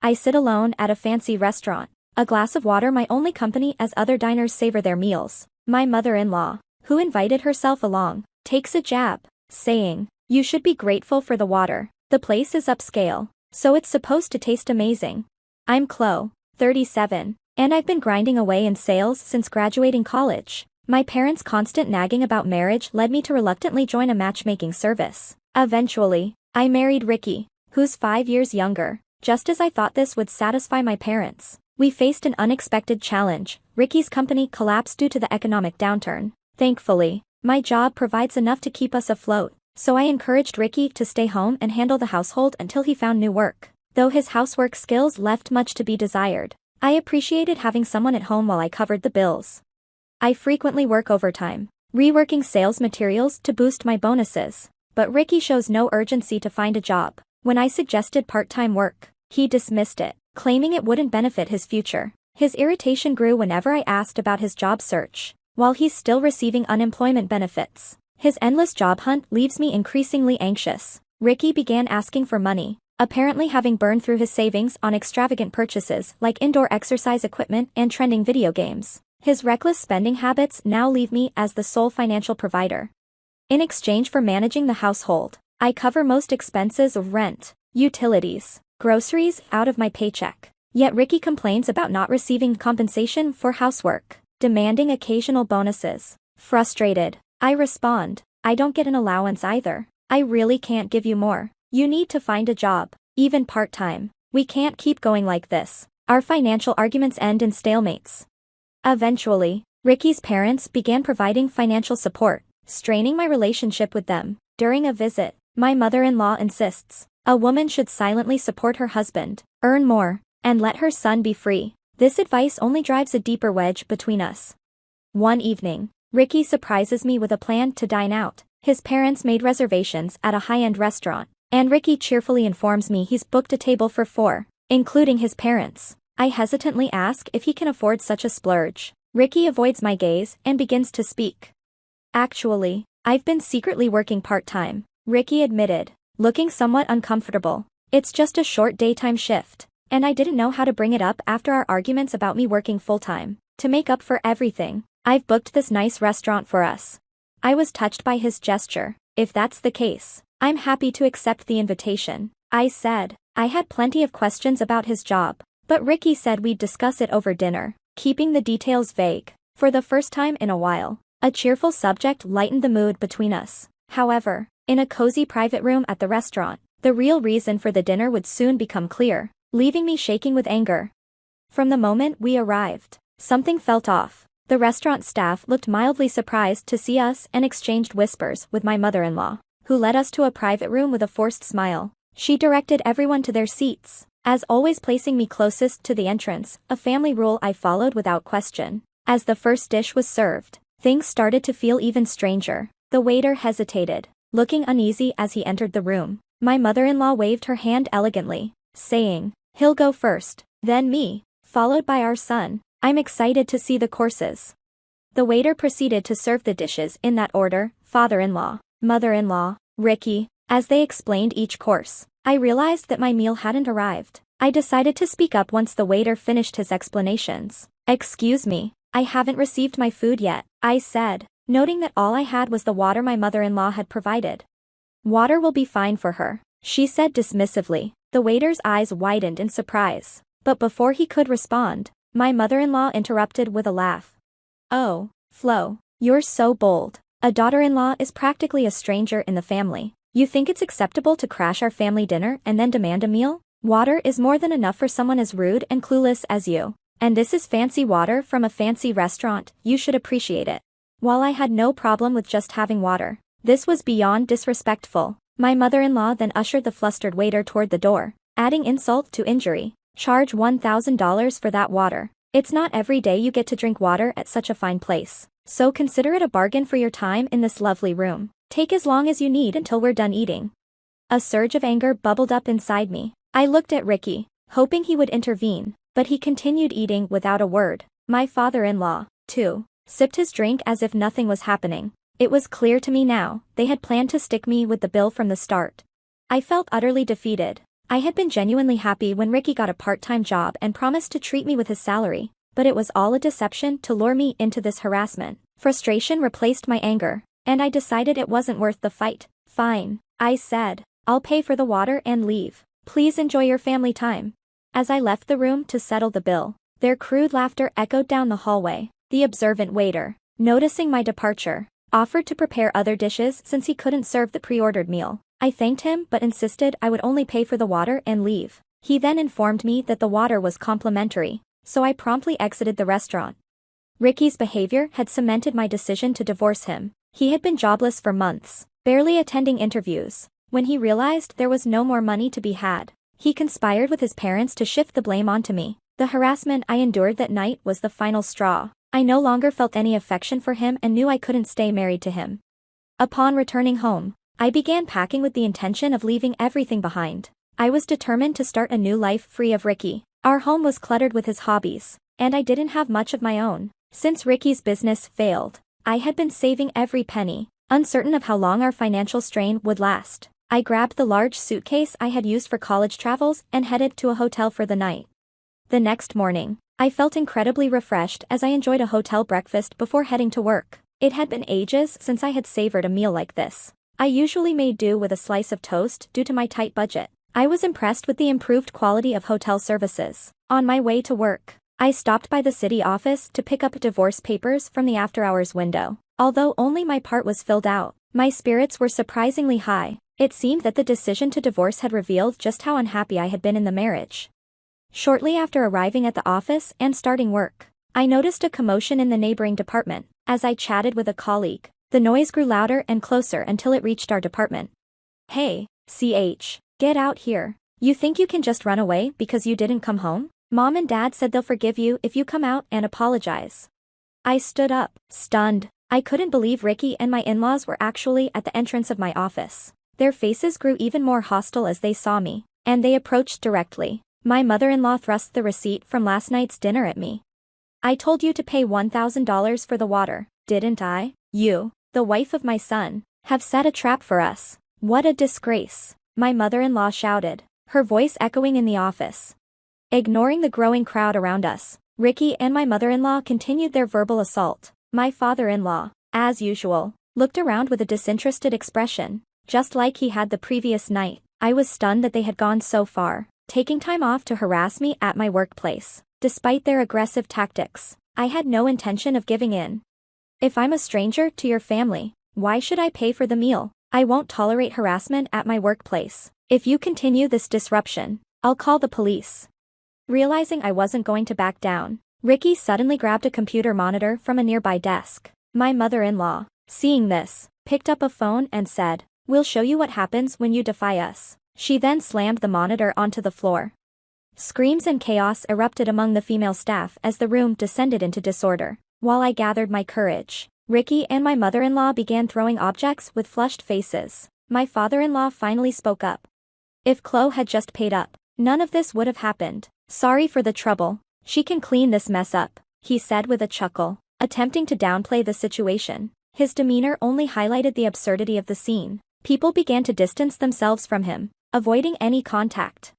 I sit alone at a fancy restaurant. A glass of water my only company as other diners savor their meals. My mother-in-law, who invited herself along, takes a jab, saying, "You should be grateful for the water. The place is upscale, so it's supposed to taste amazing." I'm Chloe, 37, and I've been grinding away in sales since graduating college. My parents' constant nagging about marriage led me to reluctantly join a matchmaking service. Eventually, I married Ricky, who's 5 years younger, just as I thought this would satisfy my parents. We faced an unexpected challenge. Ricky's company collapsed due to the economic downturn. Thankfully, my job provides enough to keep us afloat, so I encouraged Ricky to stay home and handle the household until he found new work. Though his housework skills left much to be desired, I appreciated having someone at home while I covered the bills. I frequently work overtime, reworking sales materials to boost my bonuses, but Ricky shows no urgency to find a job. When I suggested part-time work, he dismissed it, claiming it wouldn't benefit his future. His irritation grew whenever I asked about his job search. While he's still receiving unemployment benefits, his endless job hunt leaves me increasingly anxious. Ricky began asking for money, apparently having burned through his savings on extravagant purchases like indoor exercise equipment and trending video games. His reckless spending habits now leave me as the sole financial provider. In exchange for managing the household, I cover most expenses of rent, utilities, groceries out of my paycheck. Yet Ricky complains about not receiving compensation for housework, demanding occasional bonuses. Frustrated, I respond, "I don't get an allowance either. I really can't give you more. You need to find a job, even part-time. We can't keep going like this." Our financial arguments end in stalemates. Eventually, Ricky's parents began providing financial support, straining my relationship with them. During a visit, my mother-in-law insists a woman should silently support her husband, earn more, and let her son be free. This advice only drives a deeper wedge between us. One evening, Ricky surprises me with a plan to dine out. His parents made reservations at a high-end restaurant, and Ricky cheerfully informs me he's booked a table for 4, including his parents. I hesitantly ask if he can afford such a splurge. Ricky avoids my gaze and begins to speak. "Actually, I've been secretly working part-time," Ricky admitted, looking somewhat uncomfortable. "It's just a short daytime shift, and I didn't know how to bring it up after our arguments about me working full-time. To make up for everything, I've booked this nice restaurant for us." I was touched by his gesture. "If that's the case, I'm happy to accept the invitation," I said. I had plenty of questions about his job, but Ricky said we'd discuss it over dinner, keeping the details vague. For the first time in a while, a cheerful subject lightened the mood between us. However, in a cozy private room at the restaurant, the real reason for the dinner would soon become clear, leaving me shaking with anger. From the moment we arrived, something felt off. The restaurant staff looked mildly surprised to see us and exchanged whispers with my mother-in-law, who led us to a private room with a forced smile. She directed everyone to their seats, as always placing me closest to the entrance, a family rule I followed without question. As the first dish was served, things started to feel even stranger. The waiter hesitated, looking uneasy as he entered the room. My mother-in-law waved her hand elegantly, saying, "He'll go first, then me, followed by our son. I'm excited to see the courses." The waiter proceeded to serve the dishes in that order: father-in-law, mother-in-law, Ricky. As they explained each course, I realized that my meal hadn't arrived. I decided to speak up once the waiter finished his explanations. "Excuse me, I haven't received my food yet," I said, noting that all I had was the water my mother-in-law had provided. "Water will be fine for her," she said dismissively. The waiter's eyes widened in surprise, but before he could respond, my mother-in-law interrupted with a laugh. "Oh, Flo, you're so bold. A daughter-in-law is practically a stranger in the family. You think it's acceptable to crash our family dinner and then demand a meal? Water is more than enough for someone as rude and clueless as you. And this is fancy water from a fancy restaurant. You should appreciate it." While I had no problem with just having water, this was beyond disrespectful. My mother-in-law then ushered the flustered waiter toward the door, adding insult to injury. "Charge $1,000 for that water. It's not every day you get to drink water at such a fine place, so consider it a bargain for your time in this lovely room. Take as long as you need until we're done eating." A surge of anger bubbled up inside me. I looked at Ricky, hoping he would intervene, but he continued eating without a word. My father-in-law, too, sipped his drink as if nothing was happening. It was clear to me now, they had planned to stick me with the bill from the start. I felt utterly defeated. I had been genuinely happy when Ricky got a part-time job and promised to treat me with his salary, but it was all a deception to lure me into this harassment. Frustration replaced my anger, and I decided it wasn't worth the fight. Fine, I said. I'll pay for the water and leave. Please enjoy your family time. As I left the room to settle the bill, their crude laughter echoed down the hallway. The observant waiter, noticing my departure, offered to prepare other dishes since he couldn't serve the pre-ordered meal. I thanked him but insisted I would only pay for the water and leave. He then informed me that the water was complimentary, so I promptly exited the restaurant. Ricky's behavior had cemented my decision to divorce him. He had been jobless for months, barely attending interviews. When he realized there was no more money to be had, he conspired with his parents to shift the blame onto me. The harassment I endured that night was the final straw. I no longer felt any affection for him and knew I couldn't stay married to him. Upon returning home, I began packing with the intention of leaving everything behind. I was determined to start a new life free of Ricky. Our home was cluttered with his hobbies, and I didn't have much of my own. Since Ricky's business failed, I had been saving every penny, uncertain of how long our financial strain would last. I grabbed the large suitcase I had used for college travels and headed to a hotel for the night. The next morning, I felt incredibly refreshed as I enjoyed a hotel breakfast before heading to work. It had been ages since I had savored a meal like this. I usually made do with a slice of toast due to my tight budget. I was impressed with the improved quality of hotel services. On my way to work, I stopped by the city office to pick up divorce papers from the after-hours window. Although only my part was filled out, my spirits were surprisingly high. It seemed that the decision to divorce had revealed just how unhappy I had been in the marriage. Shortly after arriving at the office and starting work, I noticed a commotion in the neighboring department. As I chatted with a colleague, the noise grew louder and closer until it reached our department. "Hey, CH, get out here. You think you can just run away because you didn't come home? Mom and Dad said they'll forgive you if you come out and apologize." I stood up, stunned. I couldn't believe Ricky and my in-laws were actually at the entrance of my office. Their faces grew even more hostile as they saw me, and they approached directly. My mother-in-law thrust the receipt from last night's dinner at me. "I told you to pay $1,000 for the water, didn't I? You, the wife of my son, have set a trap for us. What a disgrace," my mother-in-law shouted, her voice echoing in the office. Ignoring the growing crowd around us, Ricky and my mother-in-law continued their verbal assault. My father-in-law, as usual, looked around with a disinterested expression, just like he had the previous night. I was stunned that they had gone so far, taking time off to harass me at my workplace. Despite their aggressive tactics, I had no intention of giving in. "If I'm a stranger to your family, why should I pay for the meal? I won't tolerate harassment at my workplace. If you continue this disruption, I'll call the police." Realizing I wasn't going to back down, Ricky suddenly grabbed a computer monitor from a nearby desk. My mother-in-law, seeing this, picked up a phone and said, "We'll show you what happens when you defy us." She then slammed the monitor onto the floor. Screams and chaos erupted among the female staff as the room descended into disorder. While I gathered my courage, Ricky and my mother-in-law began throwing objects with flushed faces. My father-in-law finally spoke up. "If Chloe had just paid up, none of this would have happened. Sorry for the trouble. She can clean this mess up," he said with a chuckle, attempting to downplay the situation. His demeanor only highlighted the absurdity of the scene. People began to distance themselves from him, avoiding any contact.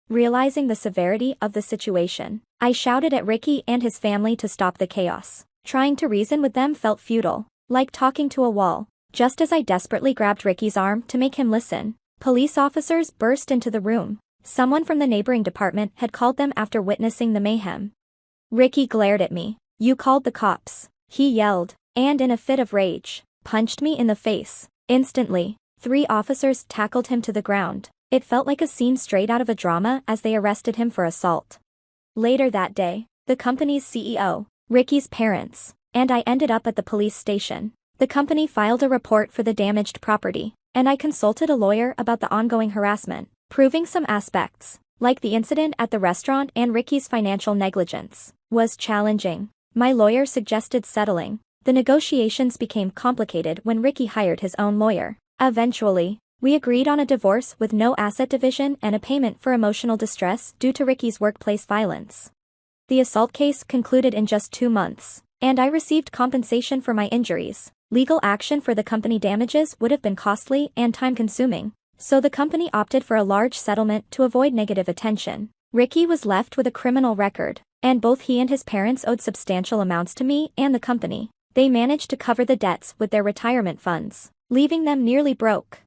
Realizing the severity of the situation, I shouted at Ricky and his family to stop the chaos. Trying to reason with them felt futile, like talking to a wall. Just as I desperately grabbed Ricky's arm to make him listen, police officers burst into the room. Someone from the neighboring department had called them after witnessing the mayhem. Ricky glared at me. "You called the cops," he yelled, and in a fit of rage, punched me in the face. Instantly, 3 officers tackled him to the ground. It felt like a scene straight out of a drama as they arrested him for assault. Later that day, the company's CEO, Ricky's parents, and I ended up at the police station. The company filed a report for the damaged property, and I consulted a lawyer about the ongoing harassment, proving some aspects, like the incident at the restaurant and Ricky's financial negligence, was challenging. My lawyer suggested settling. The negotiations became complicated when Ricky hired his own lawyer. Eventually, we agreed on a divorce with no asset division and a payment for emotional distress due to Ricky's workplace violence. The assault case concluded in just 2 months, and I received compensation for my injuries. Legal action for the company damages would have been costly and time-consuming. so the company opted for a large settlement to avoid negative attention. Ricky was left with a criminal record, and both he and his parents owed substantial amounts to me and the company. They managed to cover the debts with their retirement funds, leaving them nearly broke.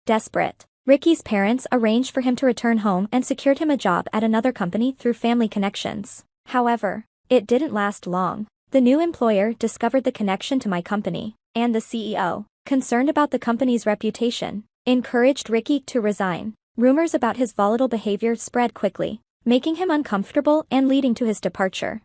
Desperate, Ricky's parents arranged for him to return home and secured him a job at another company through family connections. However, it didn't last long. The new employer discovered the connection to my company, and the CEO, concerned about the company's reputation, encouraged Ricky to resign. Rumors about his volatile behavior spread quickly, making him uncomfortable and leading to his departure.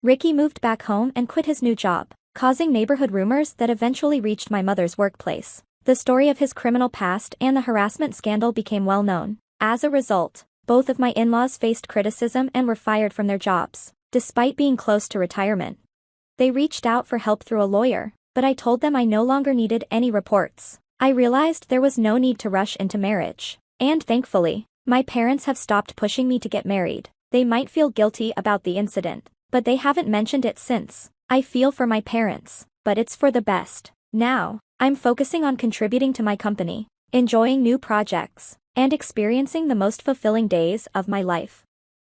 Ricky moved back home and quit his new job, causing neighborhood rumors that eventually reached my mother's workplace. The story of his criminal past and the harassment scandal became well known. As a result, both of my in-laws faced criticism and were fired from their jobs, despite being close to retirement. They reached out for help through a lawyer, but I told them I no longer needed any reports. I realized there was no need to rush into marriage. And thankfully, my parents have stopped pushing me to get married. They might feel guilty about the incident, but they haven't mentioned it since. I feel for my parents, but it's for the best. Now, I'm focusing on contributing to my company, enjoying new projects, and experiencing the most fulfilling days of my life.